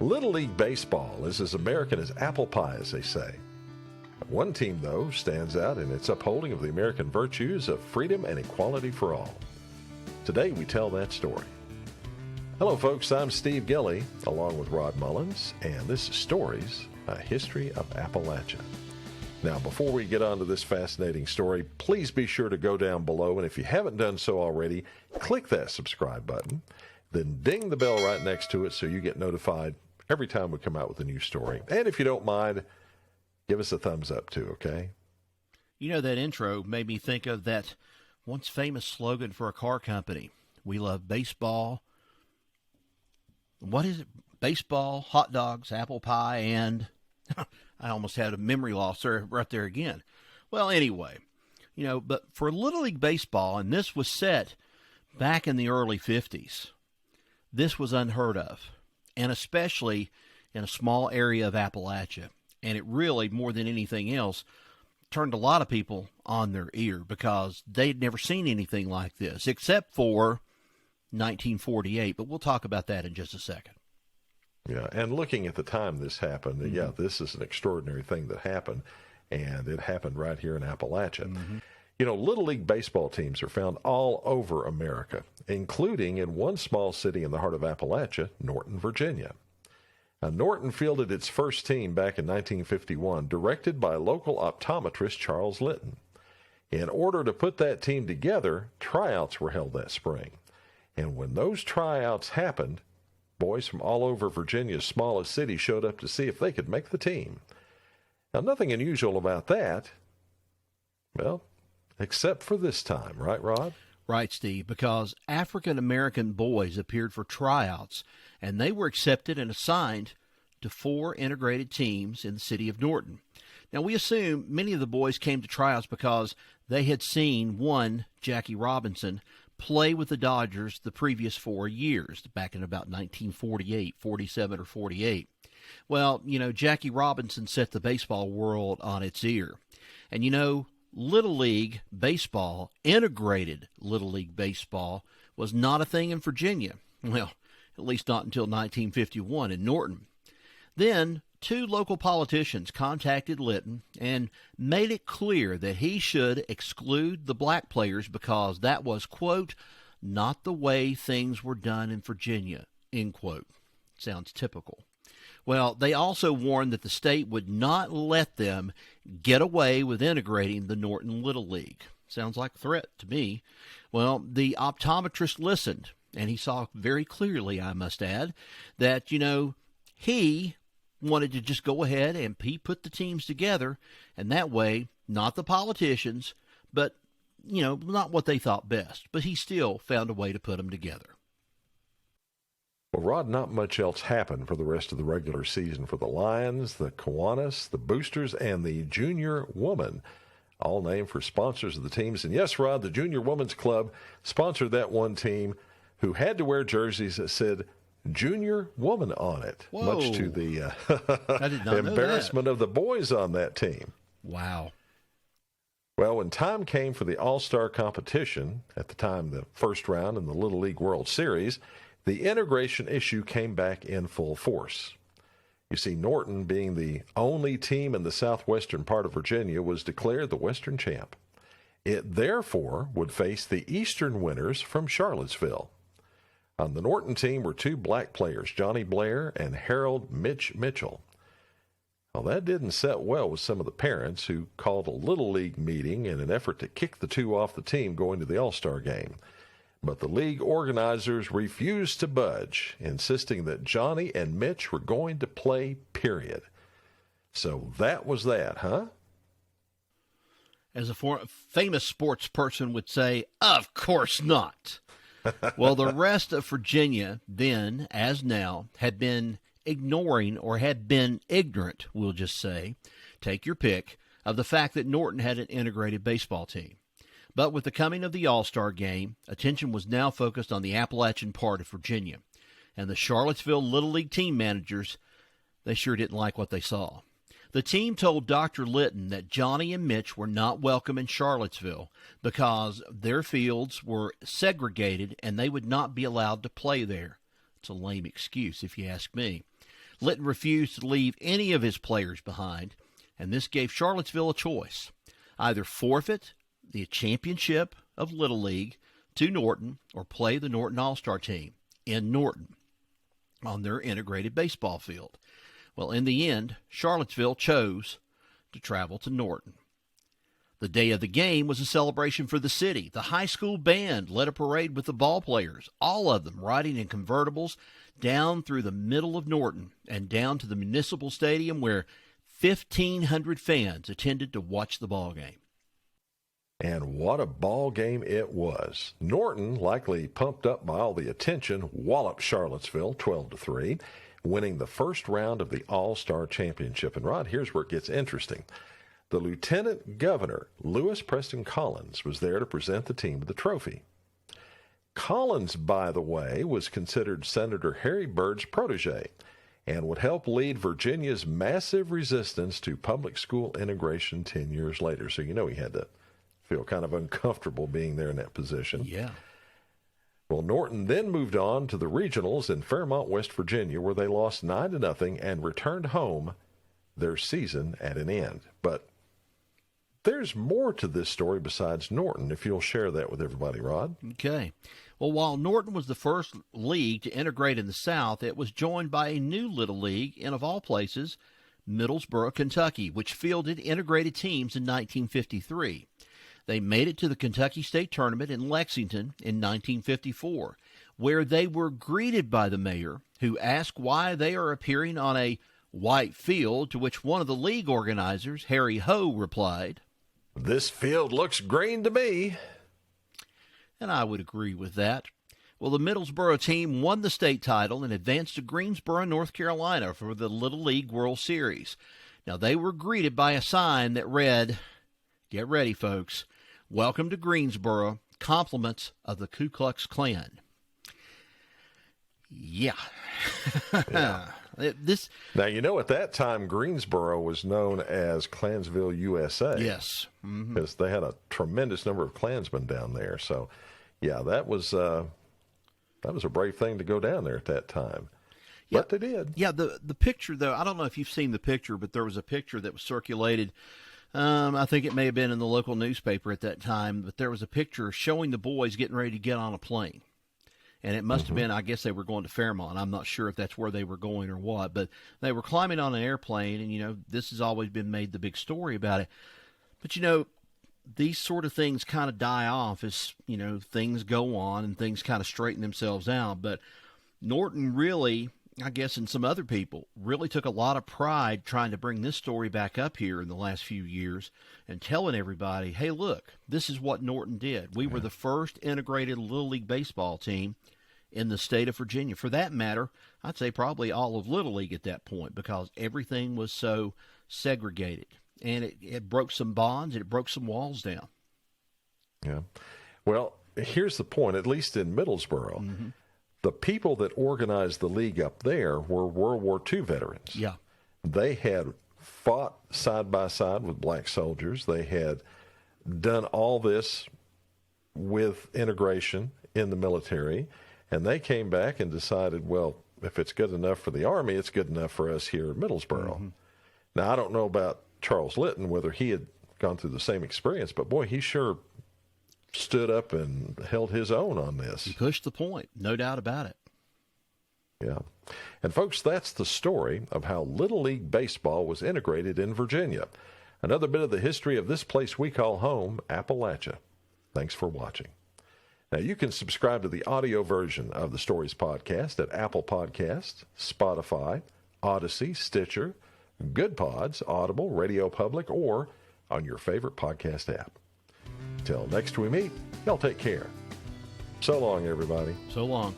Little League Baseball is as American as apple pie, as they say. One team, though, stands out in its upholding of the American virtues of freedom and equality for all. Today, we tell that story. Hello, folks. I'm Steve Gilley, along with Rod Mullins, and this is Stories, a History of Appalachia. Now, before we get on to this fascinating story, please be sure to go down below, and if you haven't done so already, click that subscribe button, then ding the bell right next to it so you get notified every time we come out with a new story. And if you don't mind, give us a thumbs up too, okay? You know, that intro made me think of that once famous slogan for a car company. We love baseball. What is it? Baseball, hot dogs, apple pie, and I almost had a memory loss there, right there again. Well, anyway, but for Little League Baseball, and this was set back in the early 50s, this was unheard of, and especially in a small area of Appalachia. And it really, more than anything else, turned a lot of people on their ear because they'd never seen anything like this, except for 1948. But we'll talk about that in just a second. Yeah, and looking at the time this happened, this is an extraordinary thing that happened, and it happened right here in Appalachia. Mm-hmm. Little League baseball teams are found all over America, including in one small city in the heart of Appalachia, Norton, Virginia. Now, Norton fielded its first team back in 1951, directed by local optometrist Charles Litton. In order to put that team together, tryouts were held that spring. And when those tryouts happened, boys from all over Virginia's smallest city showed up to see if they could make the team. Now, nothing unusual about that. Well, except for this time, right, Rod? Right, Steve, because African-American boys appeared for tryouts, and they were accepted and assigned to 4 integrated teams in the city of Norton. Now, we assume many of the boys came to tryouts because they had seen one, Jackie Robinson, play with the Dodgers the previous 4 years, back in about 1948, 47, or 48. Well, Jackie Robinson set the baseball world on its ear. And Little League Baseball, integrated Little League Baseball, was not a thing in Virginia. Well, at least not until 1951 in Norton. Then, 2 local politicians contacted Litton and made it clear that he should exclude the black players because that was, quote, not the way things were done in Virginia, end quote. Sounds typical. Well, they also warned that the state would not let them get away with integrating the Norton Little League. Sounds like a threat to me. Well, the optometrist listened, and he saw very clearly, I must add, that, he wanted to just go ahead and he put the teams together, and that way, not the politicians, but, not what they thought best, but he still found a way to put them together. Well, Rod, not much else happened for the rest of the regular season for the Lions, the Kiwanis, the Boosters, and the Junior Woman, all named for sponsors of the teams. And yes, Rod, the Junior Women's Club sponsored that one team who had to wear jerseys that said Junior Woman on it, Whoa. Much to the I did not embarrassment know that. Of the boys on that team. Wow. Well, when time came for the AllStar competition, at the time the first round in the Little League World Series, the integration issue came back in full force. You see, Norton, being the only team in the southwestern part of Virginia, was declared the Western champ. It therefore would face the Eastern winners from Charlottesville. On the Norton team were 2 black players, Johnny Blair and Harold Mitch Mitchell. Well, that didn't set well with some of the parents who called a Little League meeting in an effort to kick the 2 off the team going to the AllStar Game. But the league organizers refused to budge, insisting that Johnny and Mitch were going to play, period. So that was that, huh? As a famous sports person would say, of course not. Well, the rest of Virginia, then as now, had been ignoring or had been ignorant, we'll just say, take your pick, of the fact that Norton had an integrated baseball team. But with the coming of the AllStar Game, attention was now focused on the Appalachian part of Virginia. And the Charlottesville Little League team managers, they sure didn't like what they saw. The team told Dr. Litton that Johnny and Mitch were not welcome in Charlottesville because their fields were segregated and they would not be allowed to play there. It's a lame excuse, if you ask me. Litton refused to leave any of his players behind, and this gave Charlottesville a choice: either forfeit the championship of Little League to Norton or play the Norton All-Star team in Norton on their integrated baseball field. Well, in the end, Charlottesville chose to travel to Norton. The day of the game was a celebration for the city. The high school band led a parade with the ball players, all of them riding in convertibles, down through the middle of Norton and down to the municipal stadium where 1,500 fans attended to watch the ball game. And what a ball game it was. Norton, likely pumped up by all the attention, walloped Charlottesville 12-3, winning the first round of the All-Star Championship. And Rod, here's where it gets interesting. The Lieutenant Governor, Lewis Preston Collins, was there to present the team with the trophy. Collins, by the way, was considered Senator Harry Byrd's protege and would help lead Virginia's massive resistance to public school integration 10 years later. So you know he had to feel kind of uncomfortable being there in that position. Yeah. Well, Norton then moved on to the regionals in Fairmont, West Virginia, where they lost 9-0 and returned home, their season at an end. But there's more to this story besides Norton, if you'll share that with everybody, Rod. Okay. Well, while Norton was the first league to integrate in the South, it was joined by a new little league in, of all places, Middlesboro, Kentucky, which fielded integrated teams in 1953. They made it to the Kentucky State Tournament in Lexington in 1954, where they were greeted by the mayor, who asked why they are appearing on a white field, to which one of the league organizers, Harry Ho, replied, "This field looks green to me." And I would agree with that. Well, the Middlesboro team won the state title and advanced to Greensboro, North Carolina for the Little League World Series. Now, they were greeted by a sign that read, get ready, folks, "Welcome to Greensboro, compliments of the Ku Klux Klan." Yeah. Yeah. Now, you know, at that time, Greensboro was known as Klansville, USA. Yes. Because they had a tremendous number of Klansmen down there. So, yeah, that was a brave thing to go down there at that time. Yeah. But they did. Yeah, the picture, though, I don't know if you've seen the picture, but there was a picture that was circulated. I think it may have been in the local newspaper at that time, but there was a picture showing the boys getting ready to get on a plane. And it must have been, I guess they were going to Fairmont. I'm not sure if that's where they were going or what, but they were climbing on an airplane, and, you know, this has always been made the big story about it. But, you know, these sort of things kind of die off as, you know, things go on and things kind of straighten themselves out. But Norton really, I guess, and some other people really took a lot of pride trying to bring this story back up here in the last few years and telling everybody, hey, look, this is what Norton did. We were the first integrated Little League baseball team in the state of Virginia. For that matter, I'd say probably all of Little League at that point, because everything was so segregated. And it broke some bonds and it broke some walls down. Yeah. Well, here's the point, at least in Middlesboro. The people that organized the league up there were World War II veterans. Yeah. They had fought side by side with black soldiers. They had done all this with integration in the military. And they came back and decided, well, if it's good enough for the Army, it's good enough for us here at Middlesboro. Now, I don't know about Charles Litton, whether he had gone through the same experience, but boy, he sure stood up and held his own on this. He pushed the point, no doubt about it. Yeah. And folks, that's the story of how Little League baseball was integrated in Virginia. Another bit of the history of this place we call home, Appalachia. Thanks for watching. Now, you can subscribe to the audio version of the Stories podcast at Apple Podcasts, Spotify, Odyssey, Stitcher, Good Pods, Audible, Radio Public, or on your favorite podcast app. Till next we meet, y'all take care. So long, everybody. So long.